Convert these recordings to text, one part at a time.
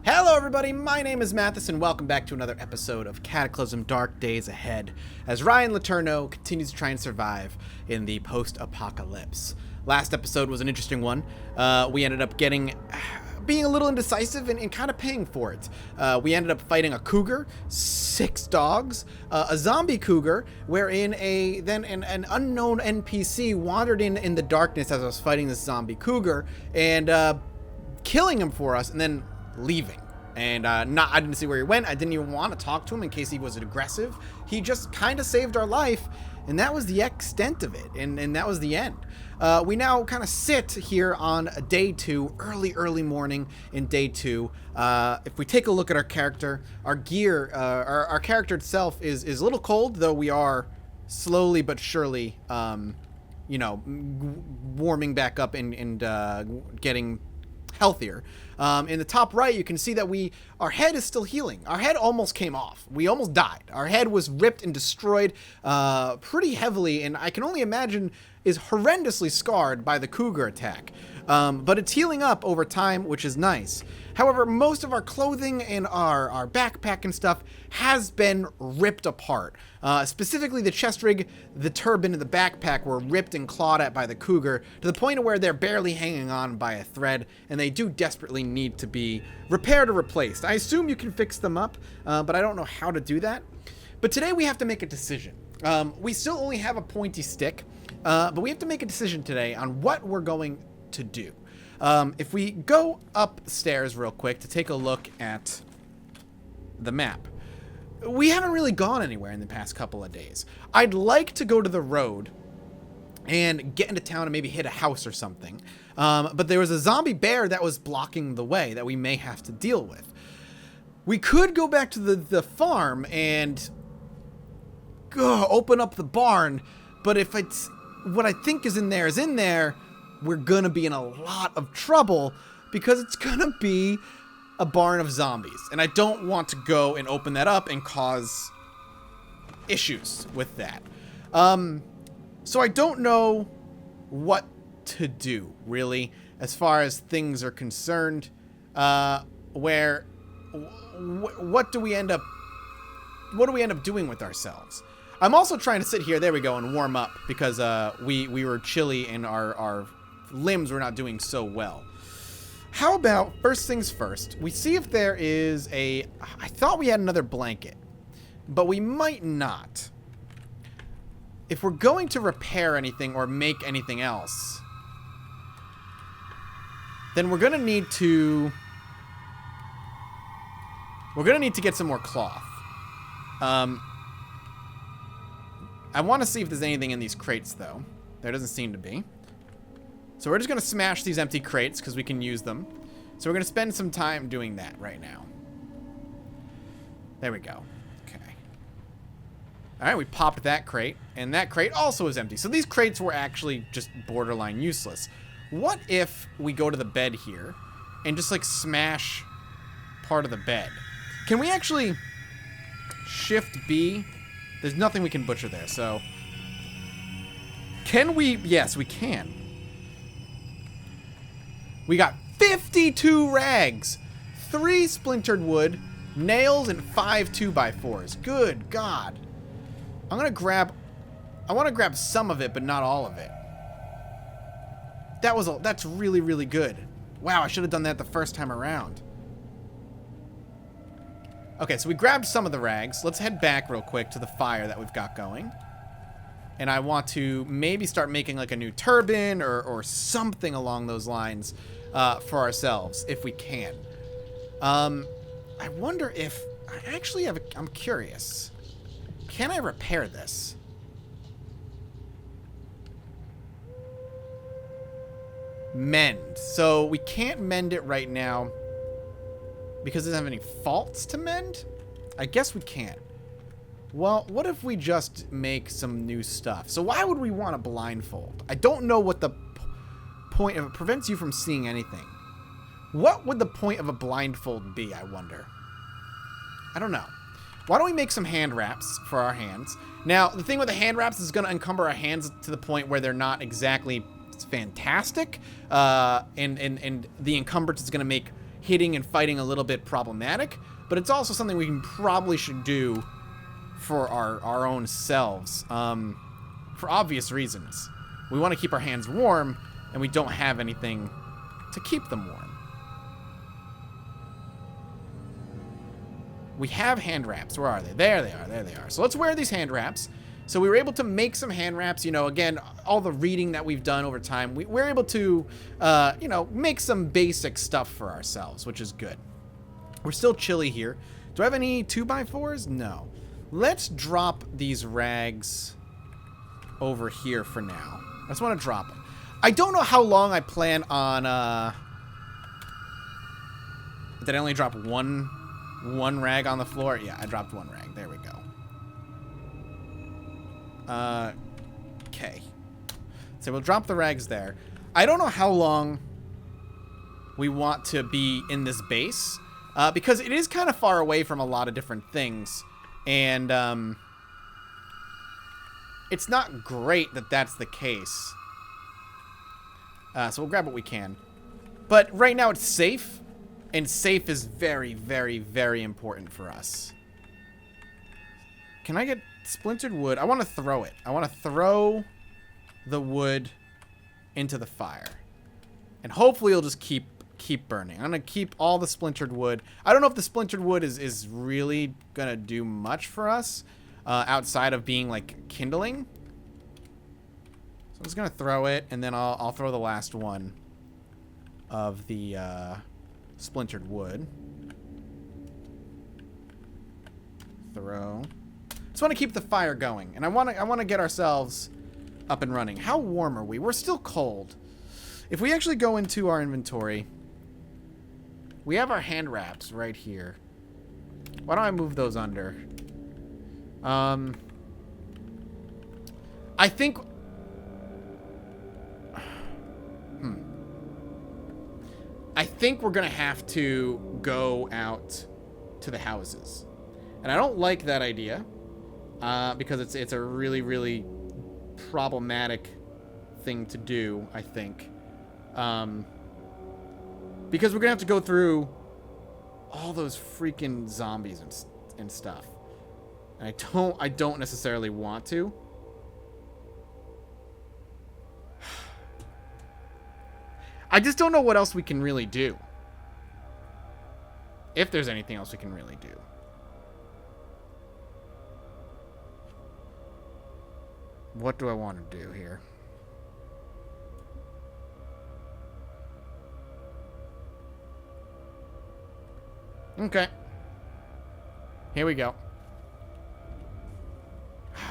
Hello everybody, my name is Mathis and welcome back to another episode of Cataclysm Dark Days Ahead as Ryan Letourneau continues to try and survive in the post-apocalypse. Last episode was an interesting one. We ended up being a little indecisive and kind of paying for it. We ended up fighting a cougar, 6 dogs, a zombie cougar, wherein an unknown NPC wandered in the darkness as I was fighting this zombie cougar and killing him for us and then leaving. And I didn't see where he went. I didn't even want to talk to him in case he was aggressive. He just kind of saved our life, and that was the extent of it, and that was the end. We now kind of sit here on day 2, early morning in day 2. If we take a look at our character, our gear, our character itself is a little cold, though we are slowly but surely, warming back up and getting healthier. In the top right, you can see that our head is still healing. Our head almost came off. We almost died. Our head was ripped and destroyed pretty heavily, and I can only imagine is horrendously scarred by the cougar attack. But it's healing up over time, which is nice. However, most of our clothing and our backpack and stuff has been ripped apart. Specifically, the chest rig, the turban, and the backpack were ripped and clawed at by the cougar to the point of where they're barely hanging on by a thread, and they do desperately need to be repaired or replaced. I assume you can fix them up, but I don't know how to do that. But today we have to make a decision. We still only have a pointy stick, but we have to make a decision today on what we're going to do. If we go upstairs real quick to take a look at the map, we haven't really gone anywhere in the past couple of days. I'd like to go to the road and get into town and maybe hit a house or something. But there was a zombie bear that was blocking the way that we may have to deal with. We could go back to the farm and open up the barn, but if it's what I think is in there, we're gonna be in a lot of trouble because it's gonna be a barn of zombies, and I don't want to go and open that up and cause issues with that. So I don't know what to do really as far as things are concerned. What do we end up doing with ourselves? I'm also trying to sit here, there we go, and warm up because we were chilly and our limbs were not doing so well. How about, first things first, we see if there is I thought we had another blanket, but we might not. If we're going to repair anything or make anything else, then we're gonna need to get some more cloth. I want to see if there's anything in these crates, though. There doesn't seem to be. So we're just going to smash these empty crates because we can use them. So we're going to spend some time doing that right now. There we go. Okay. All right, we popped that crate, and that crate also is empty. So these crates were actually just borderline useless. What if we go to the bed here and just, like, smash part of the bed? Can we actually shift B? There's nothing we can butcher there, so... Can we? Yes, we can. We got 52 rags, 3 splintered wood, nails, and 5 2x4s. Good God. I want to grab some of it, but not all of it. That's really, really good. Wow, I should have done that the first time around. Okay, so we grabbed some of the rags. Let's head back real quick to the fire that we've got going. And I want to maybe start making like a new turban or something along those lines for ourselves, if we can. I wonder if... I'm curious. Can I repair this? Mend. So we can't mend it right now because it doesn't have any faults to mend? I guess we can. Well, what if we just make some new stuff? So why would we want a blindfold? I don't know what the point of it. Prevents you from seeing anything. What would the point of a blindfold be, I wonder? I don't know. Why don't we make some hand wraps for our hands? Now, the thing with the hand wraps is going to encumber our hands to the point where they're not exactly fantastic. And the encumbrance is going to make hitting and fighting a little bit problematic, but it's also something we probably should do for our own selves, for obvious reasons. We want to keep our hands warm, and we don't have anything to keep them warm. We have hand wraps. Where are they? There they are. There they are. So let's wear these hand wraps. So we were able to make some hand wraps. You know, again, all the reading that we've done over time, we're able to, you know, make some basic stuff for ourselves, which is good. We're still chilly here. Do I have any 2x4s? No. Let's drop these rags over here for now. I just want to drop them. I don't know how long I plan on, did I only drop one rag on the floor? Yeah, I dropped one rag. There we go. Okay. So we'll drop the rags there. I don't know how long we want to be in this base, because it is kind of far away from a lot of different things, and it's not great that that's the case. So we'll grab what we can. But right now it's safe. And safe is very, very, very important for us. Can I get splintered wood? I want to throw it. I want to throw the wood into the fire. And hopefully it'll just keep burning. I'm going to keep all the splintered wood. I don't know if the splintered wood is really going to do much for us outside of being like kindling. So I'm just going to throw it, and then I'll throw the last one of the splintered wood. Throw. Just want to keep the fire going, and I want to get ourselves up and running. How warm are we? We're still cold. If we actually go into our inventory, we have our hand wraps right here. Why don't I move those under? I think. I think we're going to have to go out to the houses. And I don't like that idea, because it's a really, really problematic thing to do, I think. Because we're going to have to go through all those freaking zombies and stuff. And I don't necessarily want to. I just don't know what else we can really do. If there's anything else we can really do. What do I want to do here? Okay. Here we go.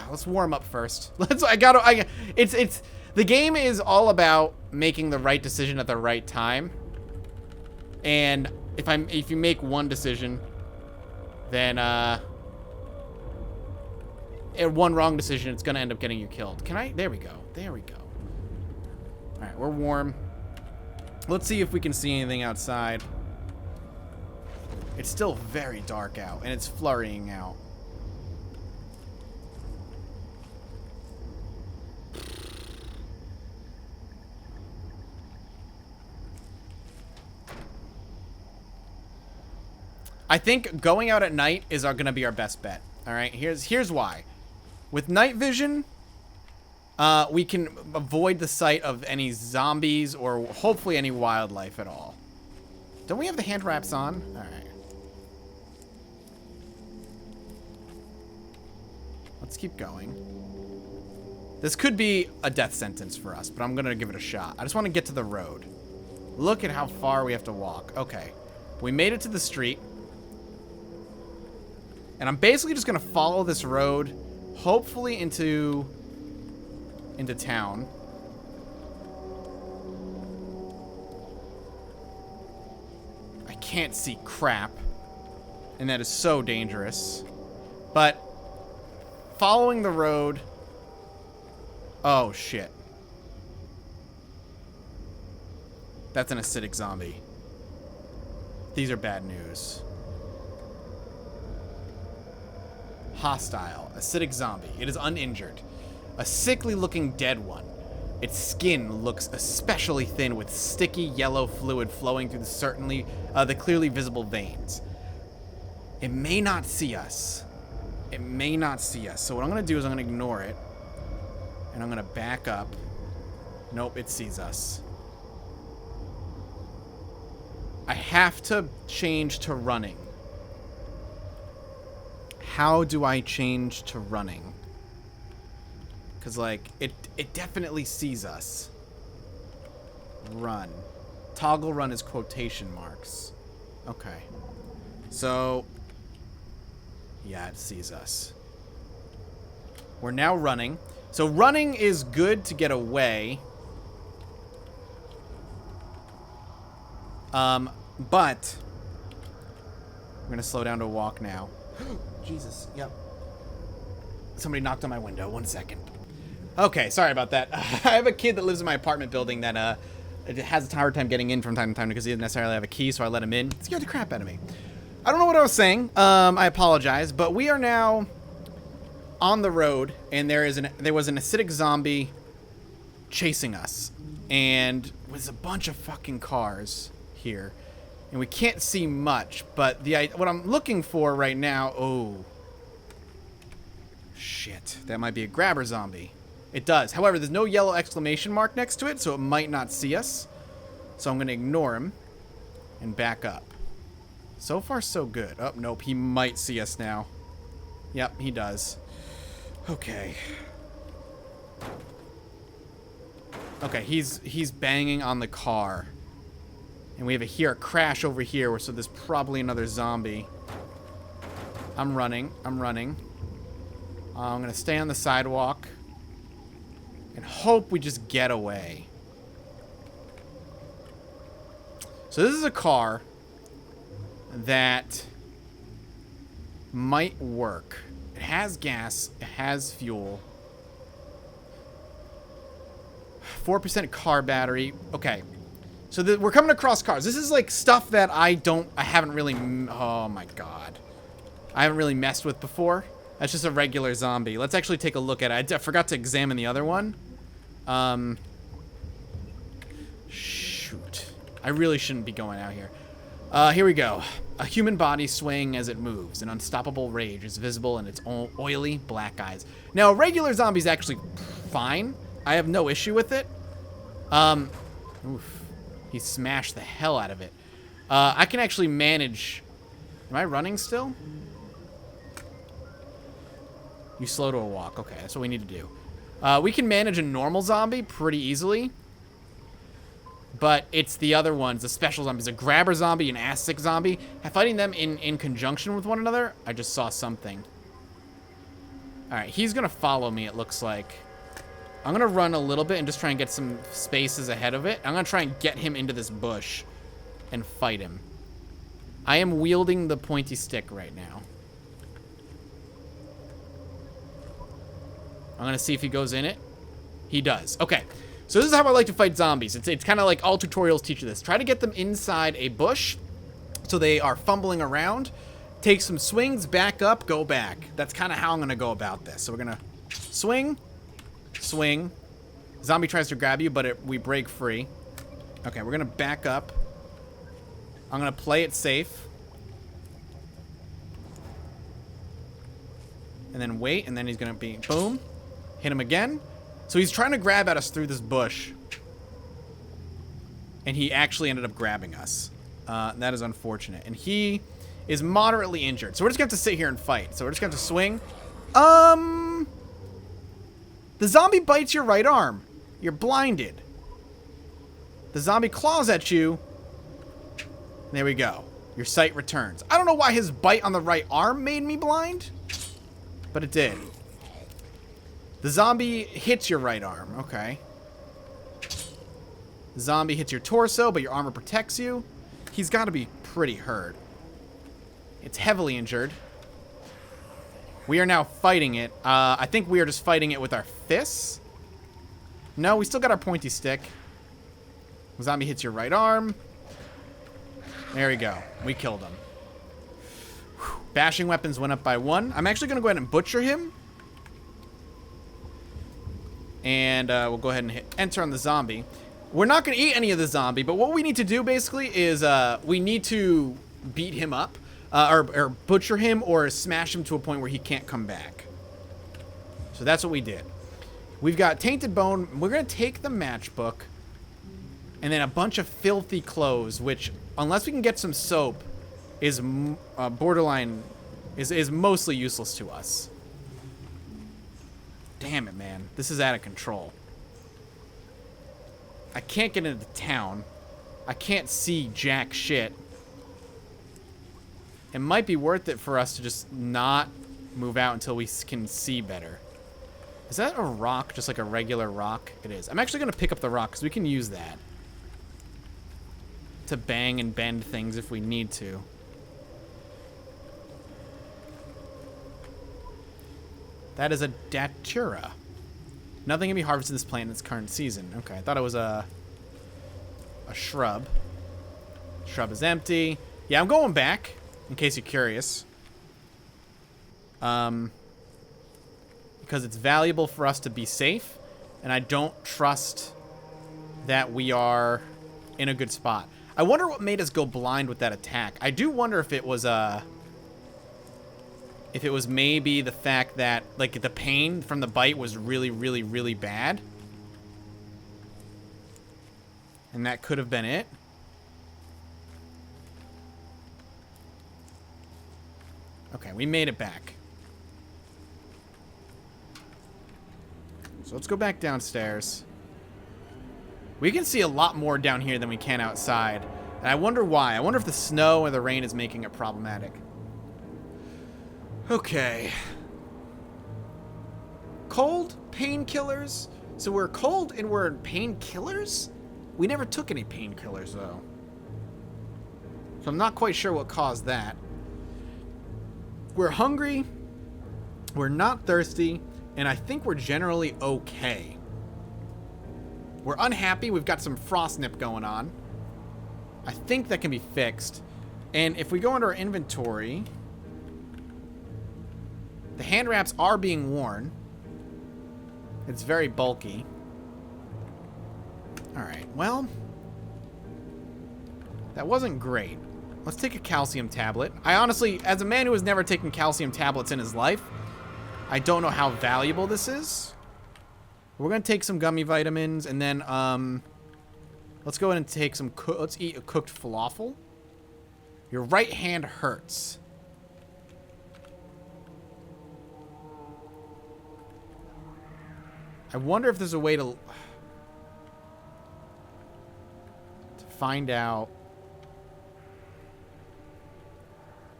Let's warm up first. It's the game is all about making the right decision at the right time. And if you make one decision, then one wrong decision, it's gonna end up getting you killed. There we go. There we go. All right, we're warm. Let's see if we can see anything outside. It's still very dark out, and it's flurrying out. I think going out at night is going to be our best bet. All right, here's why. With night vision, we can avoid the sight of any zombies or hopefully any wildlife at all. Don't we have the hand wraps on? All right. Let's keep going. This could be a death sentence for us, but I'm going to give it a shot. I just want to get to the road. Look at how far we have to walk. Okay. We made it to the street. And I'm basically just going to follow this road, hopefully into town. I can't see crap, and that is so dangerous. But following the road... Oh, shit. That's an acidic zombie. These are bad news. Hostile. Acidic zombie. It is uninjured. A sickly looking dead one. Its skin looks especially thin with sticky yellow fluid flowing through the clearly visible veins. It may not see us. It may not see us. So what I'm going to do is I'm going to ignore it. And I'm going to back up. Nope, it sees us. I have to change to running. How do I change to running? Because, like, it definitely sees us. Run. Toggle run is quotation marks. Okay. So, yeah, it sees us. We're now running. So running is good to get away. But I'm going to slow down to a walk now. Jesus, yep. Somebody knocked on my window. 1 second. Okay, sorry about that. I have a kid that lives in my apartment building that it has a hard time getting in from time to time because he doesn't necessarily have a key, so I let him in. It scared the crap out of me. I don't know what I was saying. I apologize, but we are now on the road, and there was an acidic zombie chasing us, and there's a bunch of fucking cars here, and we can't see much. But what I'm looking for right now, oh shit, that might be a grabber zombie. It does. However, there's no yellow exclamation mark next to it, so it might not see us. So I'm going to ignore him and back up. So far, so good. Oh, nope. He might see us now. Yep, he does. Okay. Okay, he's banging on the car. And we have a crash over here, so there's probably another zombie. I'm running. I'm going to stay on the sidewalk and hope we just get away. So this is a car that might work. It has gas. It has fuel. 4% car battery. Okay. So we're coming across cars. This is like stuff that I haven't really, oh my god. I haven't really messed with before. That's just a regular zombie. Let's actually take a look at it. I forgot to examine the other one. Shoot. I really shouldn't be going out here. Here we go. A human body swaying as it moves. An unstoppable rage is visible in its oily black eyes. Now, a regular zombie's actually fine. I have no issue with it. Oof. He smashed the hell out of it. I can actually manage... Am I running still? You slow to a walk. Okay, that's what we need to do. We can manage a normal zombie pretty easily. But it's the other ones, the special zombies. A grabber zombie, an ass-sick zombie. Fighting them in conjunction with one another, I just saw something. Alright, he's going to follow me, it looks like. I'm going to run a little bit and just try and get some spaces ahead of it. I'm going to try and get him into this bush and fight him. I am wielding the pointy stick right now. I'm going to see if he goes in it. He does. Okay. So this is how I like to fight zombies. It's kind of like all tutorials teach you this. Try to get them inside a bush so they are fumbling around. Take some swings, back up, go back. That's kind of how I'm going to go about this. So we're going to swing, swing. Zombie tries to grab you, but we break free. Okay, we're going to back up. I'm going to play it safe. And then wait, and then he's going to be, boom. Hit him again. So he's trying to grab at us through this bush. And he actually ended up grabbing us. That is unfortunate. And he is moderately injured. So we're just going to have to sit here and fight. So we're just going to have to swing. The zombie bites your right arm. You're blinded. The zombie claws at you. There we go. Your sight returns. I don't know why his bite on the right arm made me blind. But it did. The zombie hits your right arm. Okay. The zombie hits your torso, but your armor protects you. He's got to be pretty hurt. It's heavily injured. We are now fighting it. I think we are just fighting it with our fists. No, we still got our pointy stick. The zombie hits your right arm. There we go. We killed him. Whew. Bashing weapons went up by 1. I'm actually going to go ahead and butcher him. And we'll go ahead and hit enter on the zombie. We're not going to eat any of the zombie, but what we need to do basically is we need to beat him up or butcher him or smash him to a point where he can't come back. So that's what we did. We've got tainted bone. We're going to take the matchbook and then a bunch of filthy clothes, which unless we can get some soap is borderline is mostly useless to us. Damn it, man. This is out of control. I can't get into town. I can't see jack shit. It might be worth it for us to just not move out until we can see better. Is that a rock? Just like a regular rock? It is. I'm actually going to pick up the rock because we can use that to bang and bend things if we need to. That is a datura. Nothing can be harvested in this plant in its current season. Okay, I thought it was a shrub. Shrub is empty. Yeah, I'm going back, in case you're curious. Because it's valuable for us to be safe, and I don't trust that we are in a good spot. I wonder what made us go blind with that attack. I do wonder if it was maybe the fact that, like, the pain from the bite was really, really, really bad. And that could have been it. Okay, we made it back. So let's go back downstairs. We can see a lot more down here than we can outside. And I wonder why. I wonder if the snow or the rain is making it problematic. Okay. Cold, painkillers. So we're cold and we're painkillers? We never took any painkillers, though. So I'm not quite sure what caused that. We're hungry. We're not thirsty. And I think we're generally okay. We're unhappy. We've got some frost nip going on. I think that can be fixed. And if we go into our inventory... The hand wraps are being worn. It's very bulky. Alright, well... That wasn't great. Let's take a calcium tablet. I honestly, as a man who has never taken calcium tablets in his life, I don't know how valuable this is. We're going to take some gummy vitamins, and then, let's go ahead and take some... Let's eat a cooked falafel. Your right hand hurts. I wonder if there's a way to find out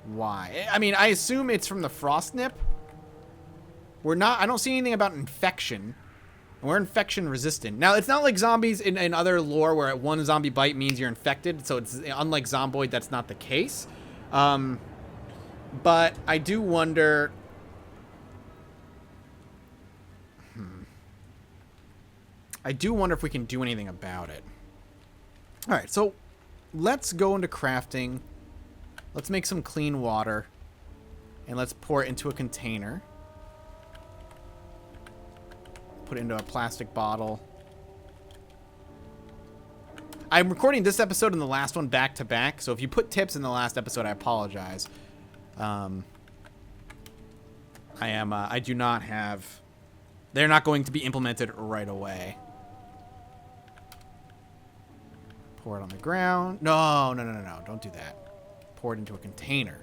why. I mean, I assume it's from the frost nip. I don't see anything about infection. We're infection resistant. Now, it's not like zombies in other lore where one zombie bite means you're infected. So it's unlike Zomboid, that's not the case. But I do wonder... I do wonder if we can do anything about it. Alright, so let's go into crafting. Let's make some clean water. And let's pour it into a container. Put it into a plastic bottle. I'm recording this episode and the last one back to back. So if you put tips in the last episode, I apologize. I do not have... They're not going to be implemented right away. Pour it on the ground. No. Don't do that. Pour it into a container.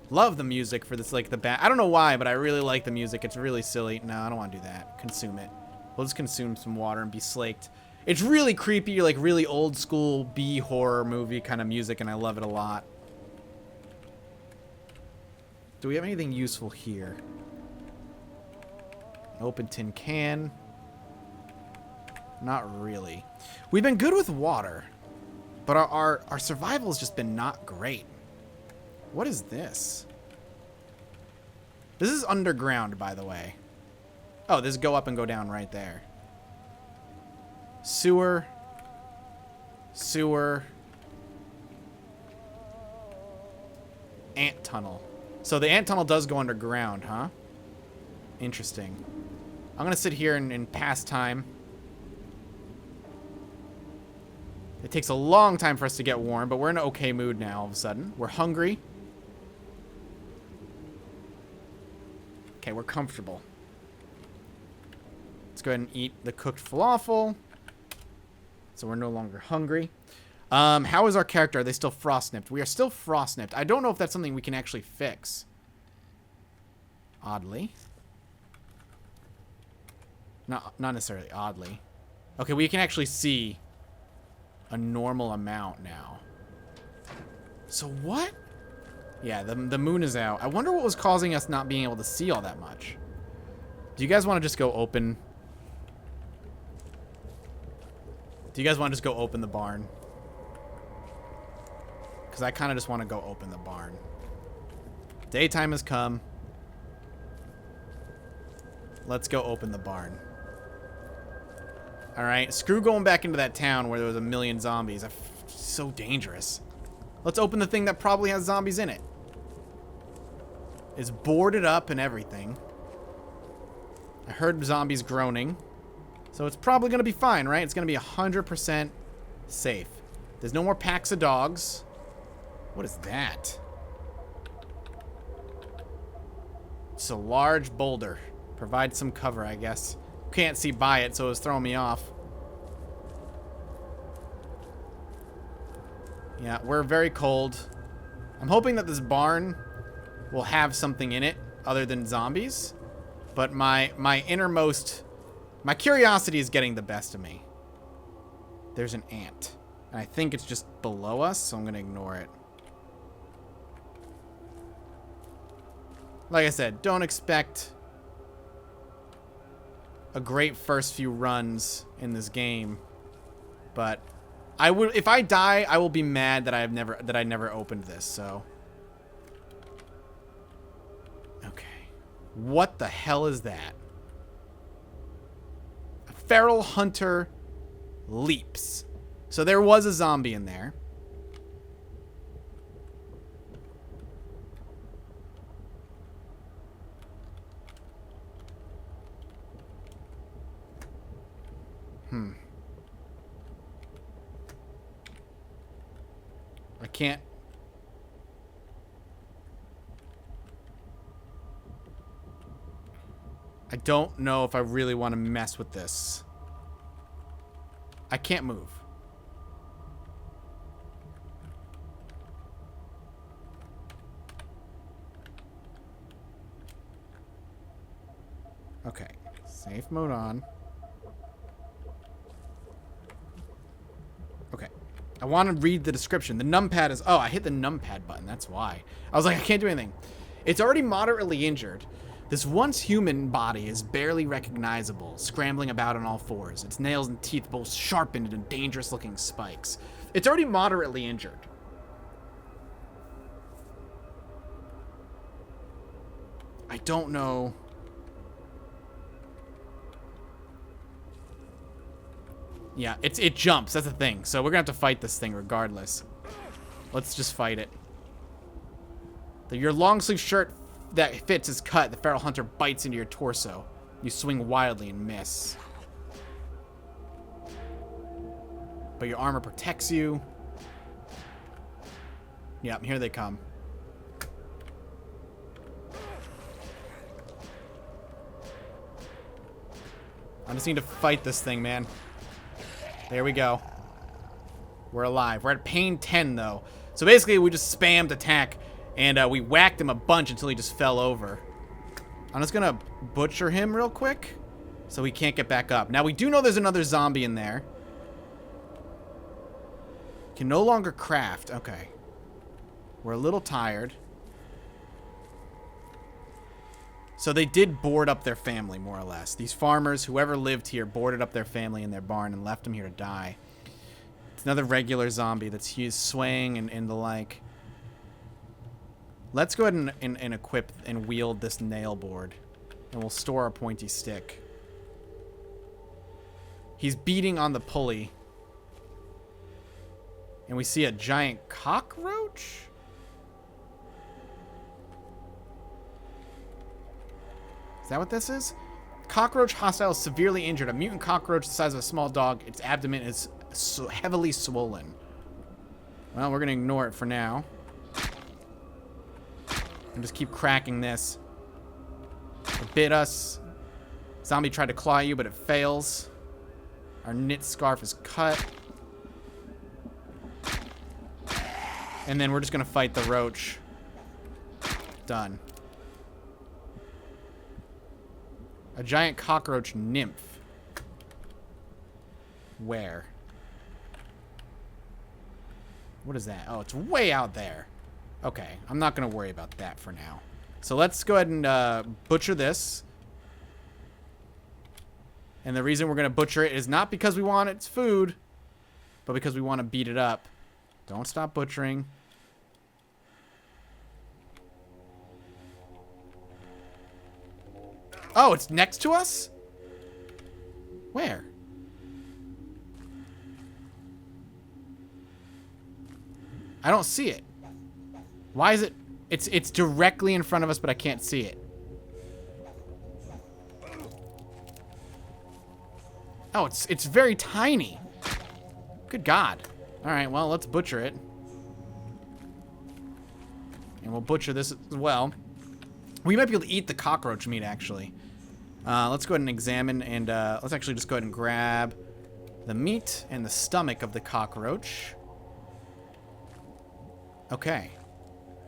Love the music for this, like, the back. I don't know why, but I really like the music. It's really silly. No, I don't want to do that. Consume it. We'll just consume some water and be slaked. It's really creepy, like, really old school B horror movie kind of music, and I love it a lot. Do we have anything useful here? Open tin can. Not really. We've been good with water, but our survival has just been not great. What is this? This is underground, by the way. Oh, this go up and go down right there. Sewer. Sewer. Ant tunnel. So the ant tunnel does go underground, huh? Interesting. I'm going to sit here and pass time. It takes a long time for us to get warm, but we're in an okay mood now all of a sudden. We're hungry. Okay, we're comfortable. Let's go ahead and eat the cooked falafel. So we're no longer hungry. How is our character? Are they still frost-nipped? We are still frost-nipped. I don't know if that's something we can actually fix. Oddly. Not necessarily oddly. Okay, we can actually see a normal amount now. So what? Yeah, the moon is out. I wonder what was causing us not being able to see all that much. Do you guys want to just go open? Do you guys want to just go open the barn? Because I kind of just want to go open the barn. Daytime has come. Let's go open the barn. Alright, screw going back into that town where there was a million zombies. So dangerous. Let's open the thing that probably has zombies in it. It's boarded up and everything. I heard zombies groaning. So it's probably going to be fine, right? It's going to be 100% safe. There's no more packs of dogs. What is that? It's a large boulder. Provide some cover, I guess. Can't see by it, so it was throwing me off. Yeah, we're very cold. I'm hoping that this barn will have something in it other than zombies. But my innermost... My curiosity is getting the best of me. There's an ant. And I think it's just below us, so I'm going to ignore it. Like I said, don't expect a great first few runs in this game. But I would, if I die, I will be mad that I never opened this, so. Okay. What the hell is that? A feral hunter leaps. So there was a zombie in there. I can't. I don't know if I really want to mess with this. I can't move. Okay. Safe mode on. Okay. I want to read the description. The numpad is... Oh, I hit the numpad button. That's why. I was like, I can't do anything. It's already moderately injured. This once human body is barely recognizable, scrambling about on all fours. Its nails and teeth both sharpened into dangerous-looking spikes. It's already moderately injured. I don't know... Yeah, it jumps. That's the thing. So we're going to have to fight this thing regardless. Let's just fight it. Your long-sleeve shirt that fits is cut. The feral hunter bites into your torso. You swing wildly and miss. But your armor protects you. Yep, here they come. I just need to fight this thing, man. There we go. We're alive. We're at pain 10, though. So basically, we just spammed attack, and we whacked him a bunch until he just fell over. I'm just going to butcher him real quick so he can't get back up. Now, we do know there's another zombie in there. Can no longer craft. Okay. We're a little tired. So they did board up their family, more or less. These farmers, whoever lived here, boarded up their family in their barn and left them here to die. It's another regular zombie that's swaying and the like. Let's go ahead and equip and wield this nail board. And we'll store our pointy stick. He's beating on the pulley. And we see a giant cockroach? that what this is? Cockroach hostile severely injured. A mutant cockroach the size of a small dog. Its abdomen is so heavily swollen. Well, we're going to ignore it for now. And just keep cracking this. It bit us. Zombie tried to claw you, but it fails. Our knit scarf is cut. And then we're just going to fight the roach. Done. A giant cockroach nymph. Where? What is that? Oh, it's way out there. Okay, I'm not going to worry about that for now. So let's go ahead and butcher this. And the reason we're going to butcher it is not because we want its food, but because we want to beat it up. Don't stop butchering. Oh, it's next to us? Where? I don't see it. Why is it? It's directly in front of us, but I can't see it. Oh, it's very tiny. Good God. All right, well, let's butcher it. And we'll butcher this as well. We might be able to eat the cockroach meat, actually. Let's go ahead and examine, and let's actually just go ahead and grab the meat and the stomach of the cockroach. Okay.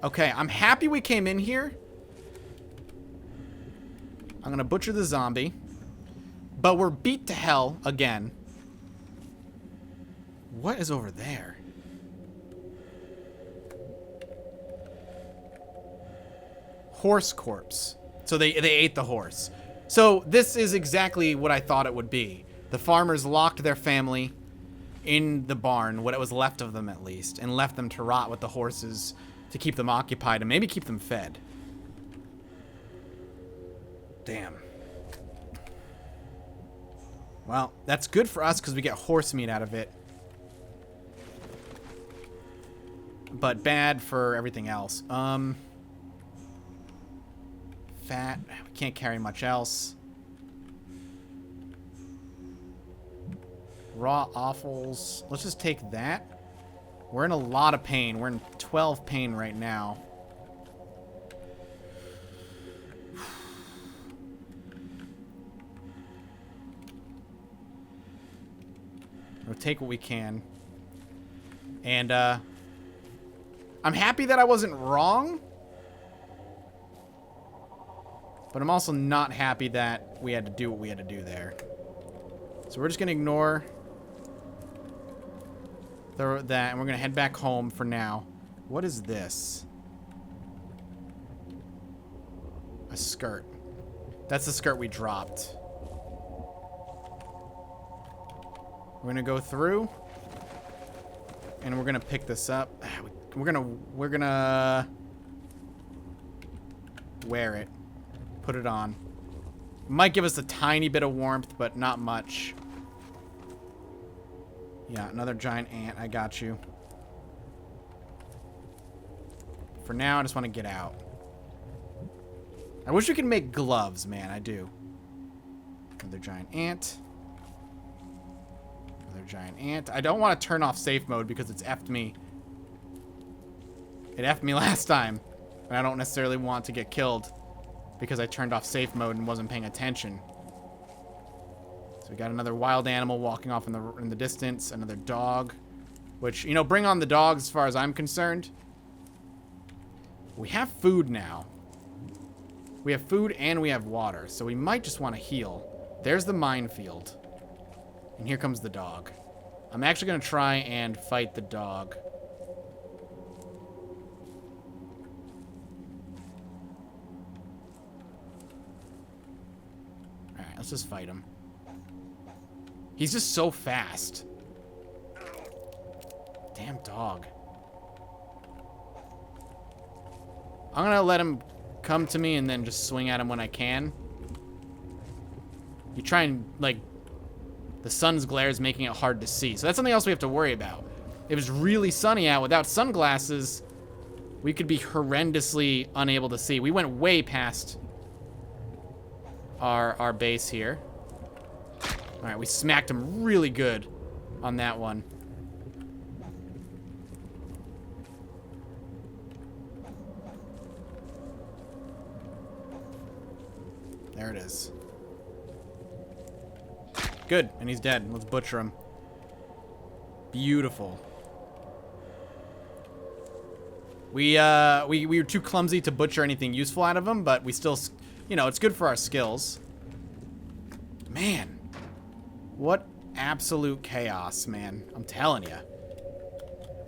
Okay, I'm happy we came in here. I'm gonna butcher the zombie. But we're beat to hell again. What is over there? Horse corpse. So they ate the horse. So this is exactly what I thought it would be. The farmers locked their family in the barn, what it was left of them at least, and left them to rot with the horses to keep them occupied and maybe keep them fed. Damn. Well, that's good for us because we get horse meat out of it. But bad for everything else. Fat. We can't carry much else. Raw offals. Let's just take that. We're in a lot of pain. We're in 12 pain right now. We'll take what we can. And, I'm happy that I wasn't wrong. But I'm also not happy that we had to do what we had to do there. So we're just going to ignore that, and we're going to head back home for now. What is this? A skirt. That's the skirt we dropped. We're going to go through, and we're going to pick this up. We're going to wear it. Put it on. Might give us a tiny bit of warmth, but not much. Yeah, another giant ant. I got you. For now, I just want to get out. I wish we could make gloves, man. I do. Another giant ant. Another giant ant. I don't want to turn off safe mode because it's effed me. It effed me last time. And I don't necessarily want to get killed because I turned off safe mode and wasn't paying attention. So we got another wild animal walking off in the distance. Another dog. Which, you know, bring on the dogs as far as I'm concerned. We have food now. We have food and we have water. So we might just want to heal. There's the minefield. And here comes the dog. I'm actually going to try and fight the dog. Alright, let's just fight him. He's just so fast. Damn dog. I'm going to let him come to me and then just swing at him when I can. You try and, like, the sun's glare is making it hard to see. So that's something else we have to worry about. If it was really sunny out without sunglasses, we could be horrendously unable to see. We went way past our base here. All right, we smacked him really good on that one. There it is. Good, and he's dead. Let's butcher him. Beautiful. We were too clumsy to butcher anything useful out of him, but we still, you know, it's good for our skills. Man, what absolute chaos, man. I'm telling you.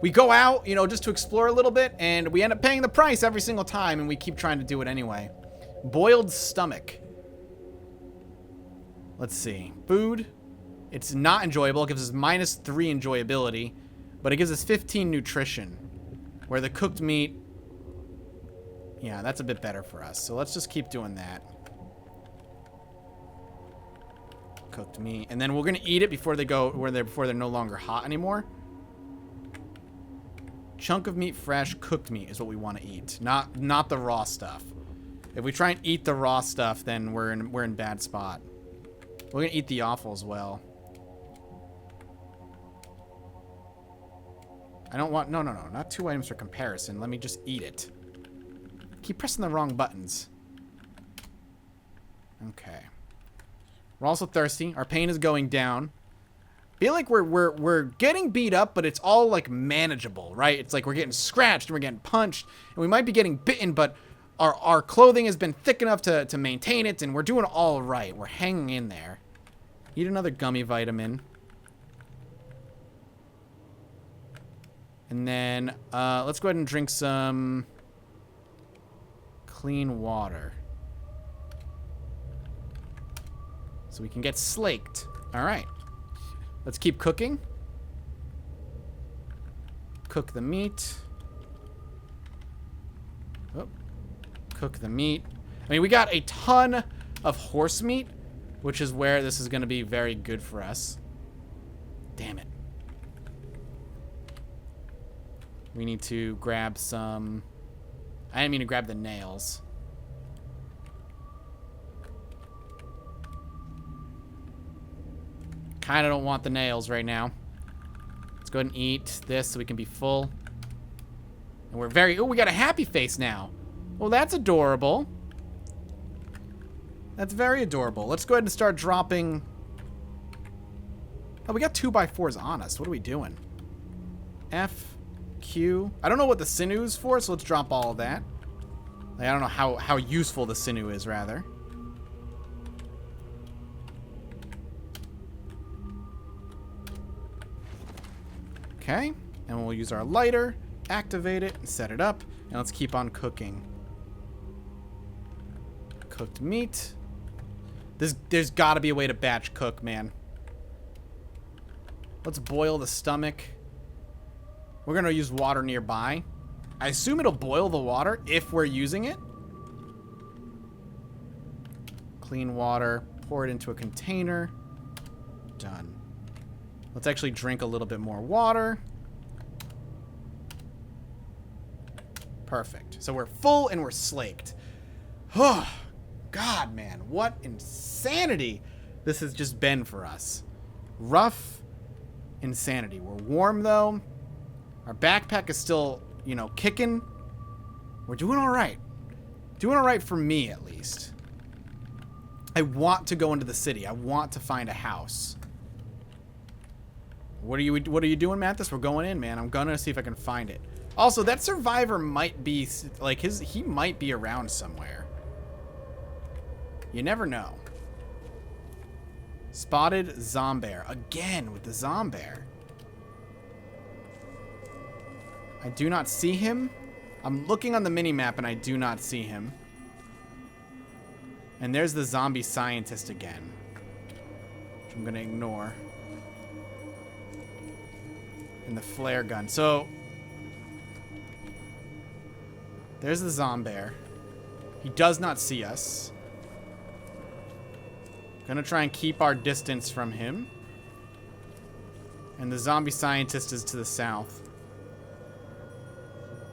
We go out, you know, just to explore a little bit, and we end up paying the price every single time, and we keep trying to do it anyway. Boiled stomach. Let's see. Food. It's not enjoyable. It gives us -3 enjoyability, but it gives us 15 nutrition. Where the cooked meat, yeah, that's a bit better for us. So let's just keep doing that. Cooked meat, and then we're gonna eat it before they go, before they're no longer hot anymore. Chunk of meat, fresh, cooked meat is what we want to eat, not the raw stuff. If we try and eat the raw stuff, then we're in bad spot. We're gonna eat the offal as well. I don't want... No, not 2 items for comparison. Let me just eat it. Keep pressing the wrong buttons. Okay. We're also thirsty. Our pain is going down. Feel like we're getting beat up, but it's all, like, manageable, right? It's like we're getting scratched and we're getting punched, and we might be getting bitten, but our clothing has been thick enough to maintain it, and we're doing all right. We're hanging in there. Eat another gummy vitamin. And then, let's go ahead and drink some clean water. So we can get slaked. All right. Let's keep cooking. Cook the meat. Oh. Cook the meat. I mean, we got a ton of horse meat, which is where this is going to be very good for us. Damn it. We need to grab some... I didn't mean to grab the nails. Kind of don't want the nails right now. Let's go ahead and eat this so we can be full. And we're very... Oh, we got a happy face now. Well, that's adorable. That's very adorable. Let's go ahead and start dropping... Oh, we got 2x4s on us. What are we doing? F... Q. I don't know what the sinew's for, so let's drop all of that. Like, I don't know how useful the sinew is, rather. Okay, and we'll use our lighter, activate it, and set it up, and let's keep on cooking. Cooked meat. There's got to be a way to batch cook, man. Let's boil the stomach. We're going to use water nearby. I assume it'll boil the water if we're using it. Clean water. Pour it into a container. Done. Let's actually drink a little bit more water. Perfect. So we're full and we're slaked. Oh, God, man. What insanity this has just been for us. Rough insanity. We're warm, though. Our backpack is still, you know, kicking. We're doing all right. Doing all right for me, at least. I want to go into the city. I want to find a house. What are you doing, Mathis? We're going in, man. I'm gonna see if I can find it. Also, that survivor might be, like, he might be around somewhere. You never know. Spotted Zombear. Again with the Zombear. I do not see him. I'm looking on the mini-map and I do not see him. And there's the zombie scientist again, which I'm going to ignore. And the flare gun. So, there's the Zombear. He does not see us. Gonna try and keep our distance from him. And the zombie scientist is to the south.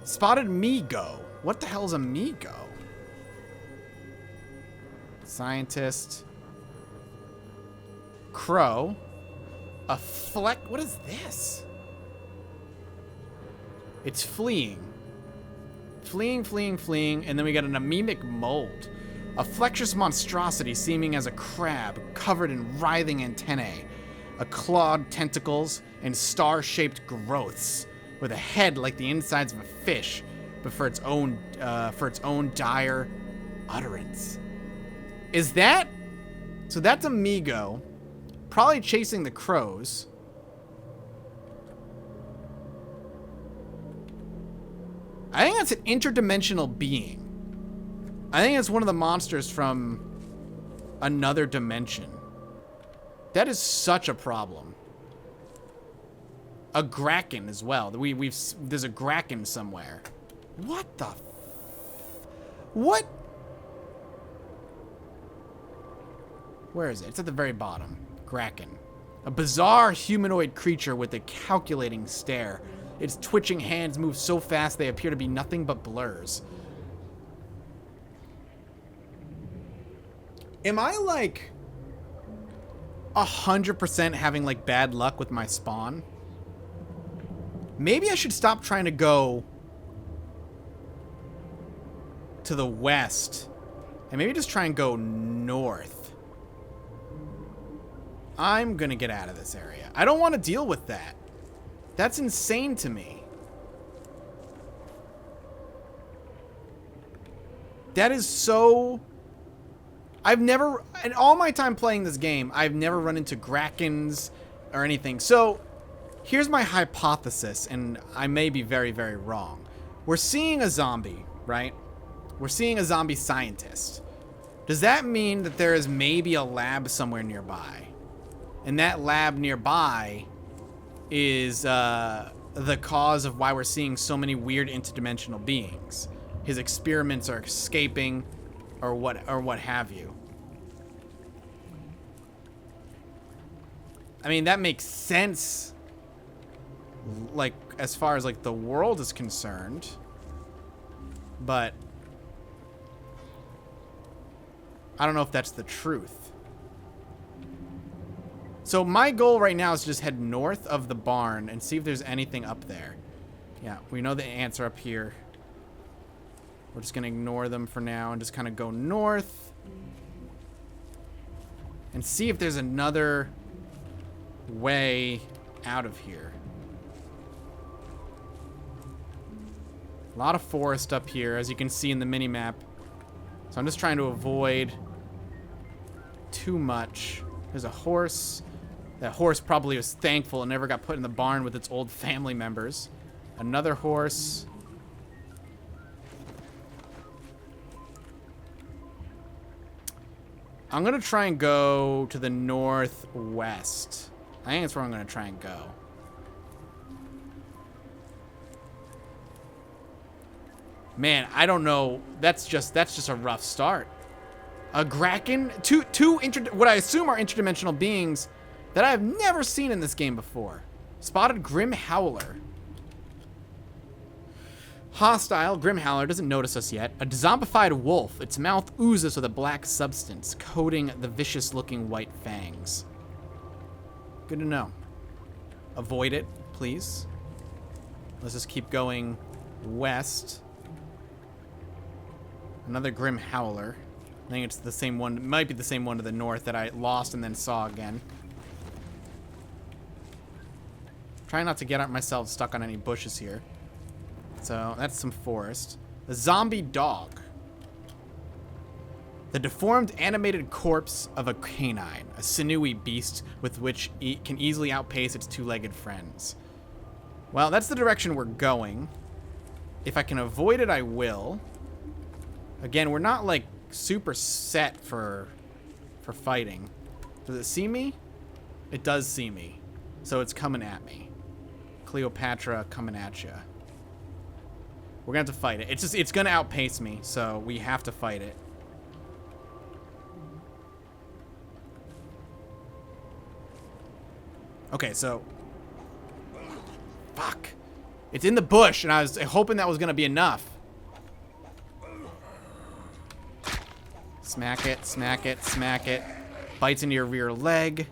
Spotted Migo. What the hell is a Migo? Scientist. Crow. A fleck. What is this? It's fleeing. Fleeing, fleeing, fleeing. And then we got an anemic mold. A flexuous monstrosity seeming as a crab covered in writhing antennae. A clawed tentacles and star-shaped growths with a head like the insides of a fish, but for its own dire utterance. Is that? So that's Amigo, probably chasing the crows. I think that's an interdimensional being. I think it's one of the monsters from another dimension. That is such a problem. A Kraken as well. There's a Kraken somewhere. What the? What? Where is it? It's at the very bottom. Kraken. A bizarre humanoid creature with a calculating stare. Its twitching hands move so fast they appear to be nothing but blurs. Am I like 100% having like bad luck with my spawn? Maybe I should stop trying to go to the west and maybe just try and go north. I'm gonna get out of this area. I don't want to deal with that. That's insane to me. That is so... I've never, in all my time playing this game, I've never run into Krakens or anything. So, here's my hypothesis, and I may be very, very wrong. We're seeing a zombie, right? We're seeing a zombie scientist. Does that mean that there is maybe a lab somewhere nearby? And that lab nearby is the cause of why we're seeing so many weird interdimensional beings. His experiments are escaping, or what have you. I mean, that makes sense, like, as far as, like, the world is concerned. But I don't know if that's the truth. So my goal right now is to just head north of the barn and see if there's anything up there. Yeah, we know the ants are up here. We're just going to ignore them for now and just kind of go north. And see if there's another way out of here. A lot of forest up here, as you can see in the mini-map. So I'm just trying to avoid too much. There's a horse. That horse probably was thankful and never got put in the barn with its old family members. Another horse. I'm going to try and go to the northwest. I think that's where I'm going to try and go. Man, I don't know. That's just a rough start. A Kraken, what I assume are interdimensional beings that I have never seen in this game before. Spotted Grim Howler. Hostile, Grim Howler doesn't notice us yet. A zombified wolf. Its mouth oozes with a black substance, coating the vicious-looking white fangs. Good to know. Avoid it, please. Let's just keep going west. Another Grim Howler. I think it's the same one. It might be the same one to the north that I lost and then saw again. Trying not to get myself stuck on any bushes here. So, that's some forest. A zombie dog. The deformed animated corpse of a canine. A sinewy beast with which it can easily outpace its two-legged friends. Well, that's the direction we're going. If I can avoid it, I will. Again, we're not, like, super set for fighting. Does it see me? It does see me. So it's coming at me. Cleopatra coming at ya. We're gonna have to fight it. It's gonna outpace me, so we have to fight it. Okay, so... Fuck. It's in the bush, and I was hoping that was gonna be enough. Smack it, smack it, smack it. Bites into your rear leg.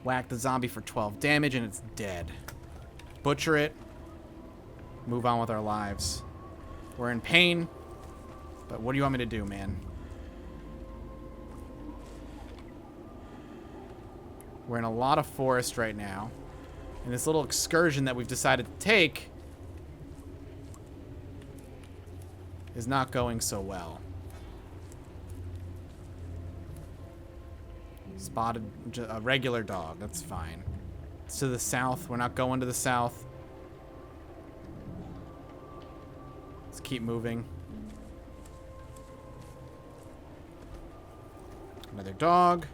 Whack the zombie for 12 damage and it's dead. Butcher it. Move on with our lives. We're in pain. But what do you want me to do, man? We're in a lot of forest right now. And this little excursion that we've decided to take is not going so well. Spotted a regular dog. That's fine. It's to the south. We're not going to the south. Let's keep moving. Another dog.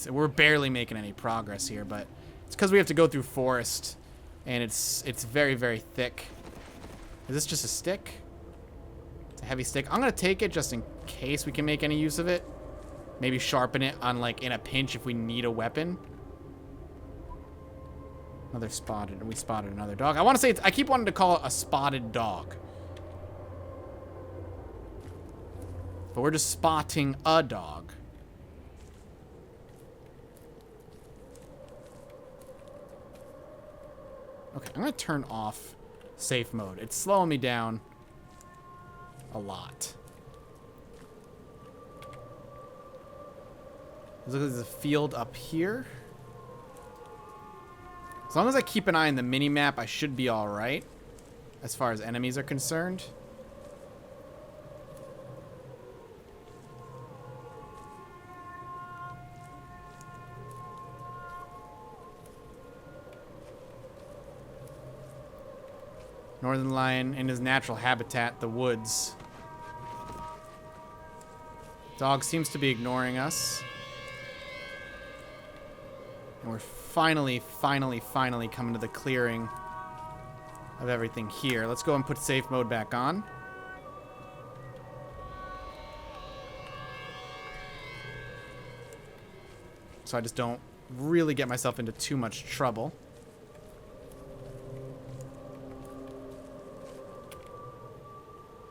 We're barely making any progress here, but it's because we have to go through forest, and it's very, very thick. Is this just a stick? It's a heavy stick. I'm gonna take it just in case we can make any use of it. Maybe sharpen it on, like, in a pinch if we need a weapon. Another spotted. We spotted another dog. I want to say I keep wanting to call it a spotted dog, but we're just spotting a dog. Okay, I'm going to turn off safe mode. It's slowing me down a lot. There's a field up here. As long as I keep an eye on the mini-map, I should be alright as far as enemies are concerned. Northern lion in his natural habitat, the woods. Dog seems to be ignoring us. And we're finally coming to the clearing of everything here. Let's go and put safe mode back on. So I just don't really get myself into too much trouble.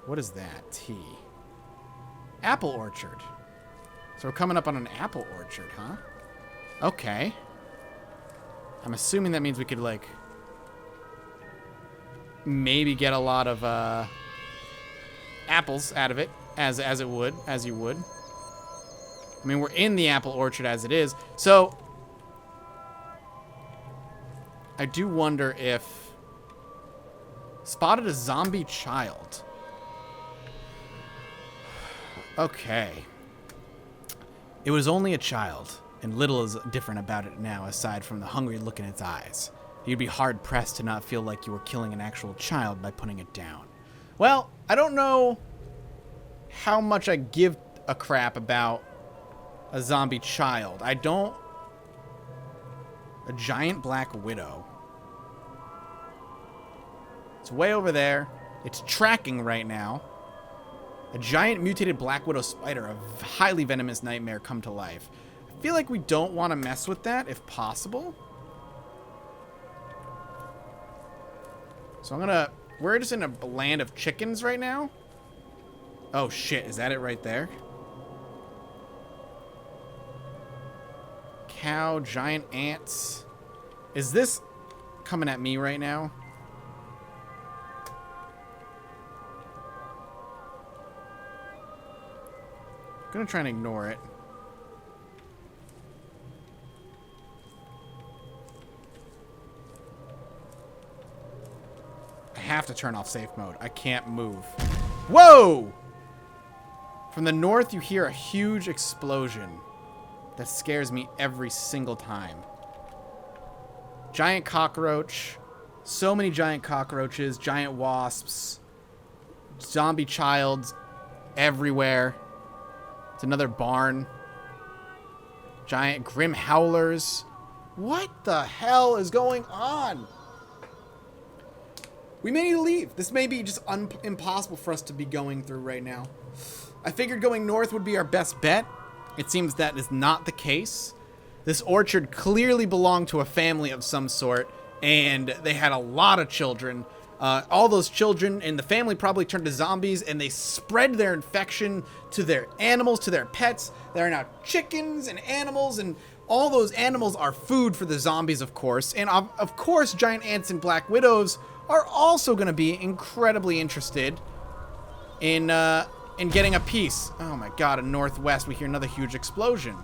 What is that? Tea. Apple orchard. So we're coming up on an apple orchard, huh? Okay. I'm assuming that means we could, like, maybe get a lot of apples out of it, as you would. I mean, we're in the apple orchard as it is. So I do wonder if spotted a zombie child. Okay. It was only a child, and little is different about it now, aside from the hungry look in its eyes. You'd be hard-pressed to not feel like you were killing an actual child by putting it down. Well, I don't know how much I give a crap about a zombie child. I don't... A giant black widow. It's way over there. It's tracking right now. A giant mutated black widow spider, a highly venomous nightmare come to life. I feel like we don't want to mess with that if possible. So we're just in a land of chickens right now. Oh shit, is that it right there? Cow, giant ants. Is this coming at me right now? I'm gonna try and ignore it. I have to turn off safe mode. I can't move. Whoa! From the north, you hear a huge explosion that scares me every single time. Giant cockroach. So many giant cockroaches, giant wasps, zombie childs everywhere. It's another barn. Giant grim howlers. What the hell is going on? We may need to leave. This may be just impossible for us to be going through right now. I figured going north would be our best bet. It seems that is not the case. This orchard clearly belonged to a family of some sort, and they had a lot of children. All those children and the family probably turned to zombies, and they spread their infection to their animals, to their pets. There are now chickens and animals, and all those animals are food for the zombies, of course. And of course, giant ants and black widows are also going to be incredibly interested in getting a piece. Oh my god, in Northwest, we hear another huge explosion.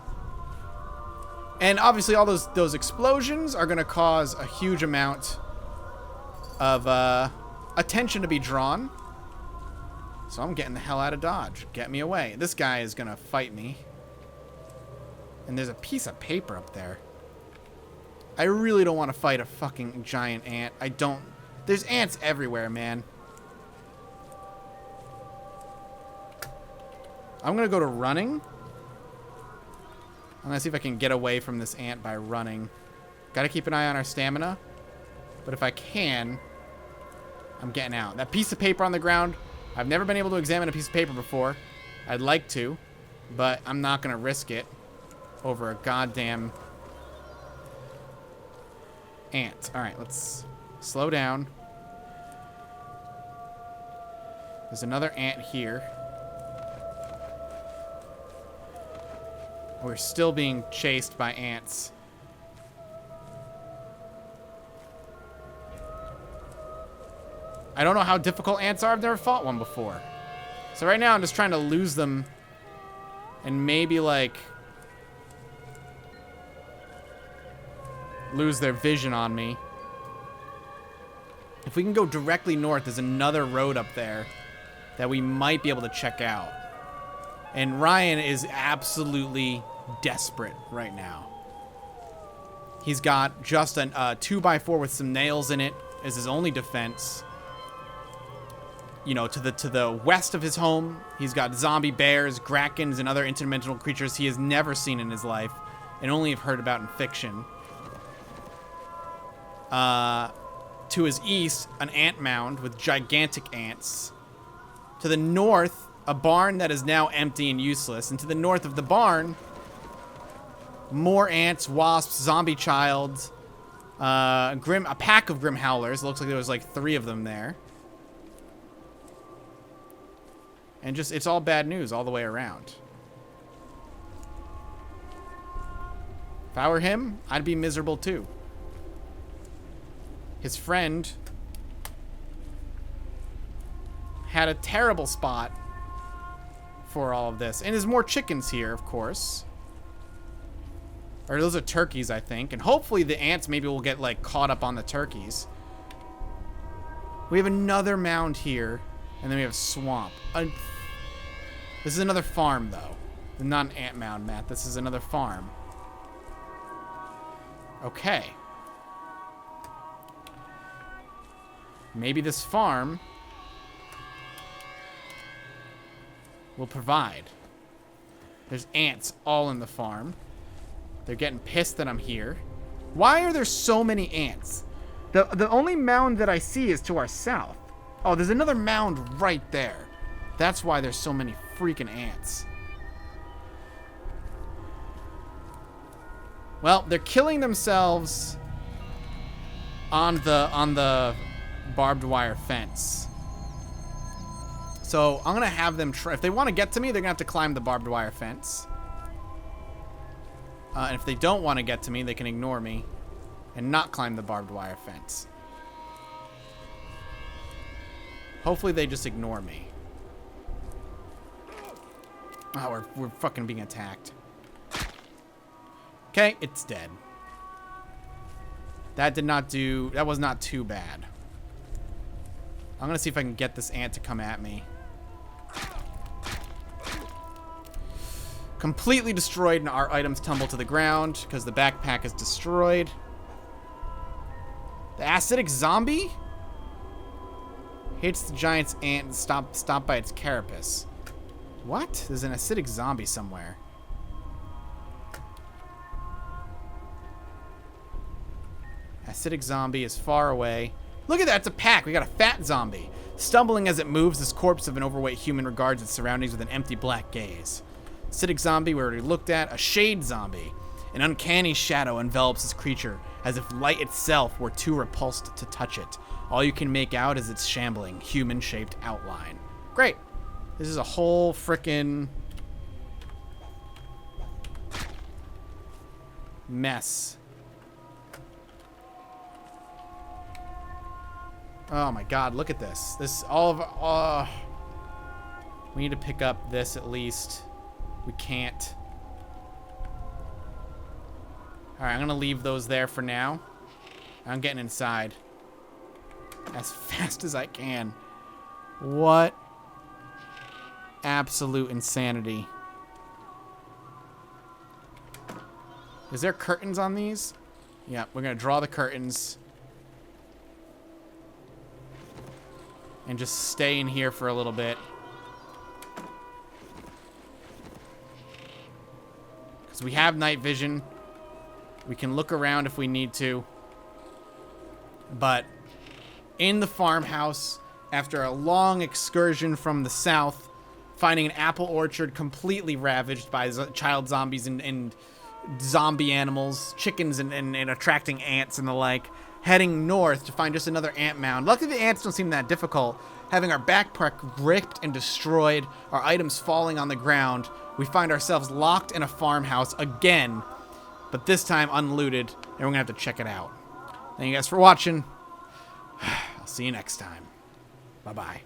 And obviously all those explosions are going to cause a huge amount of attention to be drawn. So I'm getting the hell out of Dodge. Get me away. This guy is going to fight me. And there's a piece of paper up there. I really don't want to fight a fucking giant ant. I don't. There's ants everywhere, man. I'm going to go to running. I'm going to see if I can get away from this ant by running. Got to keep an eye on our stamina. But if I can, I'm getting out. That piece of paper on the ground, I've never been able to examine a piece of paper before. I'd like to, but I'm not going to risk it over a goddamn ant. All right, let's slow down. There's another ant here. We're still being chased by ants. I don't know how difficult ants are. I've never fought one before. So right now I'm just trying to lose them and maybe like lose their vision on me. If we can go directly north, there's another road up there that we might be able to check out. And Ryan is absolutely desperate right now. He's got just a 2x4 with some nails in it as his only defense. You know, to the west of his home, he's got zombie bears, krakens, and other interdimensional creatures he has never seen in his life and only have heard about in fiction. To his east, an ant mound with gigantic ants. To the north, a barn that is now empty and useless. And to the north of the barn, more ants, wasps, zombie child, a pack of grim howlers. It looks like there was like 3 of them there. And just, it's all bad news all the way around. If I were him, I'd be miserable too. His friend had a terrible spot for all of this. And there's more chickens here, of course. Or those are turkeys, I think. And hopefully the ants maybe will get, like, caught up on the turkeys. We have another mound here. And then we have swamp. This is another farm, though. Not an ant mound, Matt. This is another farm. Okay. Maybe this farm will provide. There's ants all in the farm. They're getting pissed that I'm here. Why are there so many ants? The only mound that I see is to our south. Oh, there's another mound right there. That's why there's so many freaking ants. Well, they're killing themselves on the barbed wire fence. So I'm gonna have them try. If they want to get to me, they're gonna have to climb the barbed wire fence. And if they don't want to get to me, they can ignore me and not climb the barbed wire fence. Hopefully they just ignore me. Oh, we're fucking being attacked. Okay, it's dead. That was not too bad. I'm gonna see if I can get this ant to come at me. Completely destroyed, and our items tumble to the ground because the backpack is destroyed. The acidic zombie hits the giant's ant and stopped by its carapace. What? There's an acidic zombie somewhere. Acidic zombie is far away. Look at that, it's a pack. We got a fat zombie. Stumbling as it moves, this corpse of an overweight human regards its surroundings with an empty black gaze. Acidic zombie we already looked at. A shade zombie. An uncanny shadow envelops this creature, as if light itself were too repulsed to touch it. All you can make out is its shambling, human-shaped outline. Great. This is a whole frickin' mess. Oh my god, look at this. This, all of, we need to pick up this at least. We can't. Alright, I'm gonna leave those there for now. I'm getting inside as fast as I can. What absolute insanity. Is there curtains on these? Yeah, we're gonna draw the curtains. And just stay in here for a little bit. Because we have night vision. We can look around if we need to. But in the farmhouse, after a long excursion from the south, finding an apple orchard completely ravaged by child zombies and zombie animals, chickens and attracting ants and the like, heading north to find just another ant mound. Luckily, the ants don't seem that difficult. Having our backpack ripped and destroyed, our items falling on the ground, we find ourselves locked in a farmhouse again, but this time unlooted, and we're gonna have to check it out. Thank you guys for watching. I'll see you next time. Bye-bye.